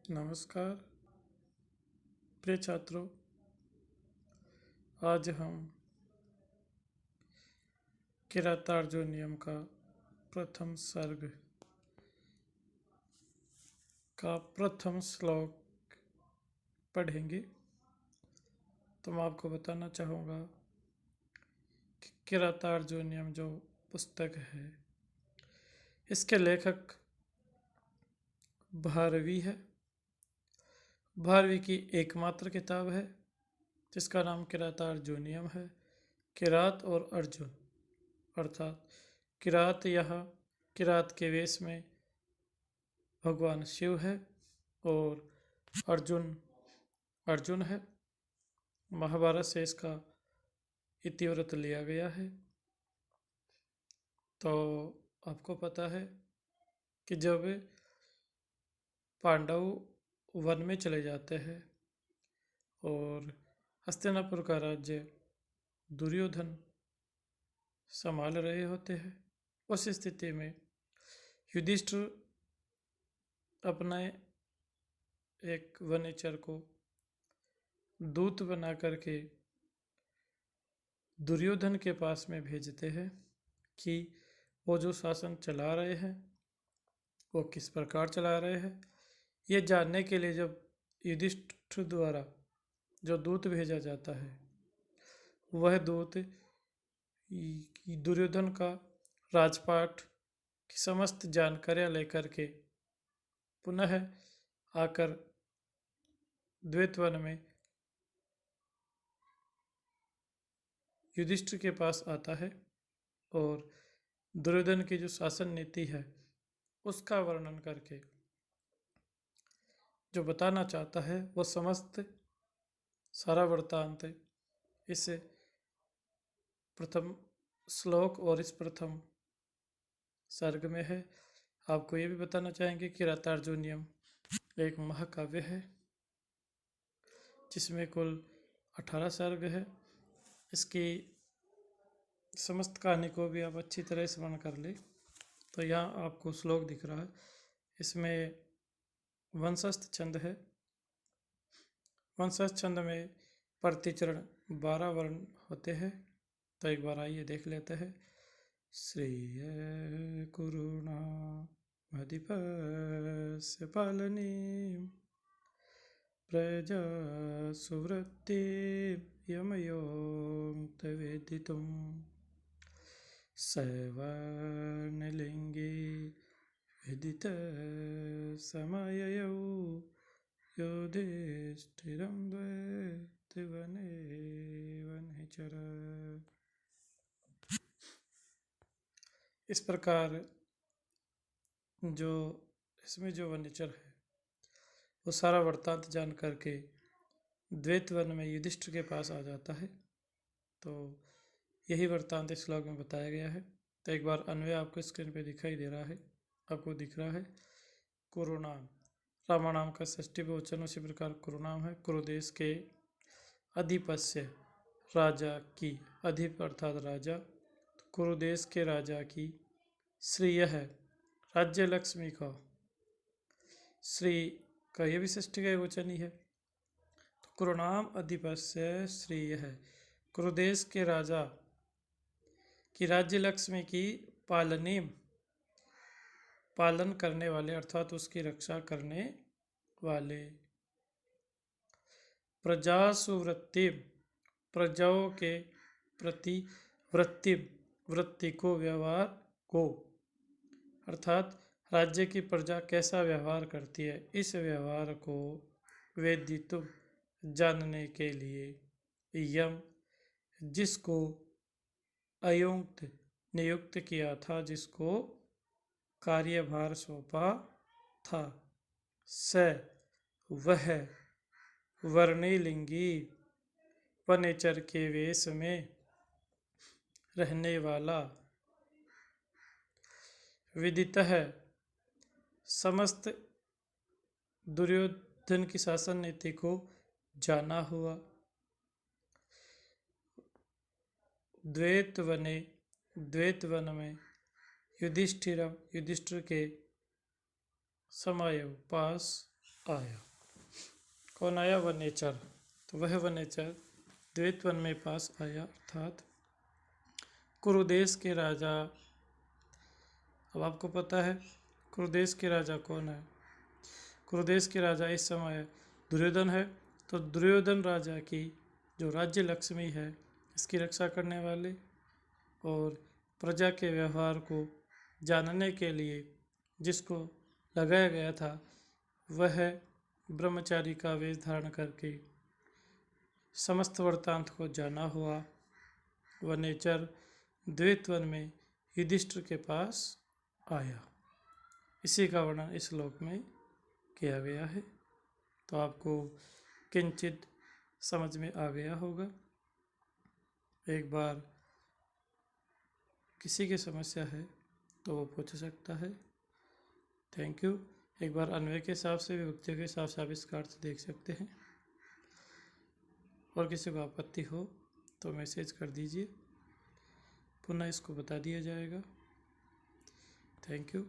नमस्कार प्रिय छात्रों। आज हम किरातार्जुन नियम का प्रथम सर्ग का प्रथम श्लोक पढ़ेंगे। तो मैं आपको बताना चाहूँगा कि किरातार्जुन नियम जो पुस्तक है, इसके लेखक भारवी है। भारवी की एकमात्र किताब है जिसका नाम किरातार्जुनियम है। किरात और अर्जुन अर्थात किरात, यहाँ किरात के वेश में भगवान शिव है और अर्जुन अर्जुन है। महाभारत से इसका इतिवृत्त लिया गया है। तो आपको पता है कि जब पांडव वन में चले जाते हैं और हस्तिनापुर का राज्य दुर्योधन संभाल रहे होते हैं, उस स्थिति में युधिष्ठिर अपने एक वनेचर को दूत बना करके दुर्योधन के पास में भेजते हैं कि वो जो शासन चला रहे हैं वो किस प्रकार चला रहे हैं। ये जानने के लिए जब युधिष्ठिर द्वारा जो दूत भेजा जाता है, वह दूत दुर्योधन का राजपाट की समस्त जानकारियाँ लेकर के पुनः आकर द्वैतवन में युधिष्ठिर के पास आता है और दुर्योधन की जो शासन नीति है उसका वर्णन करके जो बताना चाहता है वो समस्त सारा वृत्तांत इस प्रथम श्लोक और इस प्रथम सर्ग में है। आपको ये भी बताना चाहेंगे कि किरातार्जुनियम एक महाकाव्य है जिसमें कुल 18 सर्ग है। इसकी समस्त कहानी को भी आप अच्छी तरह स्मरण कर ले। तो यहाँ आपको श्लोक दिख रहा है, इसमें वंशस्थ छंद है। वंशस्थ छंद में प्रतिचरण 12 वर्ण होते हैं। तो एक बार आइए देख लेते हैं। श्रेय कुरुणा अधिपस्य पालनी प्रजा सुवृत्ति यमयोक्त वेदितुं सवर्णलिंगी विदित समययौ युधिष्ठिरं द्वैतवने वनचर। इस प्रकार जो इसमें जो वनचर है वो सारा वृत्तांत जान करके द्वैतवन में युधिष्ठिर के पास आ जाता है। तो यही वृत्तांत इस श्लोक में बताया गया है। तो एक बार अन्वय आपको स्क्रीन पे दिखाई दे रहा है, आपको दिख रहा है। कुरुनाम रामानाम का षष्ठी बहुवचन, उसी प्रकार कुरुनाम है। कुरुदेश के अधिपस्य राजा की, अधिप अर्थात राजा, तो कुरुदेश के राजा की श्रेय है राज्य लक्ष्मी का, श्री का ये भी षष्ठी का वचन ही है। तो कुरुनाम अधिपस्य श्रेय है, कुरुदेश के राजा की राज्य लक्ष्मी की पालनी, पालन करने वाले अर्थात उसकी रक्षा करने वाले। प्रजा सुवृत्ति प्रजाओं के प्रति, वृत्ति वृत्ति को, व्यवहार को, अर्थात राज्य की प्रजा कैसा व्यवहार करती है इस व्यवहार को वेदितुम जानने के लिए, यम जिसको अयुक्त नियुक्त किया था, जिसको कार्यभार सौंपा था, स वह वर्णिलिंगी वनेचर के वेश में रहने वाला, विदित है समस्त दुर्योधन की शासन नीति को जाना हुआ, द्वैतवन में युधिष्ठिर के समय पास आया। कौन आया? वनेचर। तो वह वनेचर द्वैत वन में पास आया, अर्थात कुरुदेश के राजा। अब आपको पता है कुरुदेश के राजा कौन है? कुरुदेश के राजा इस समय दुर्योधन है। तो दुर्योधन राजा की जो राज्य लक्ष्मी है, इसकी रक्षा करने वाले और प्रजा के व्यवहार को जानने के लिए जिसको लगाया गया था, वह ब्रह्मचारी का वेश धारण करके समस्त वृत्तांत को जाना हुआ वनेचर द्वैत वन में युधिष्ठिर के पास आया। इसी का वर्णन इस श्लोक में किया गया है। तो आपको किंचित समझ में आ गया होगा। एक बार किसी की समस्या है तो वो पूछ सकता है। Thank you. एक बार अन्वय के हिसाब से, विभक्तियों के हिसाब से आप इसका अर्थ देख सकते हैं। और किसी को आपत्ति हो तो मैसेज कर दीजिए, पुनः इसको बता दिया जाएगा। Thank you.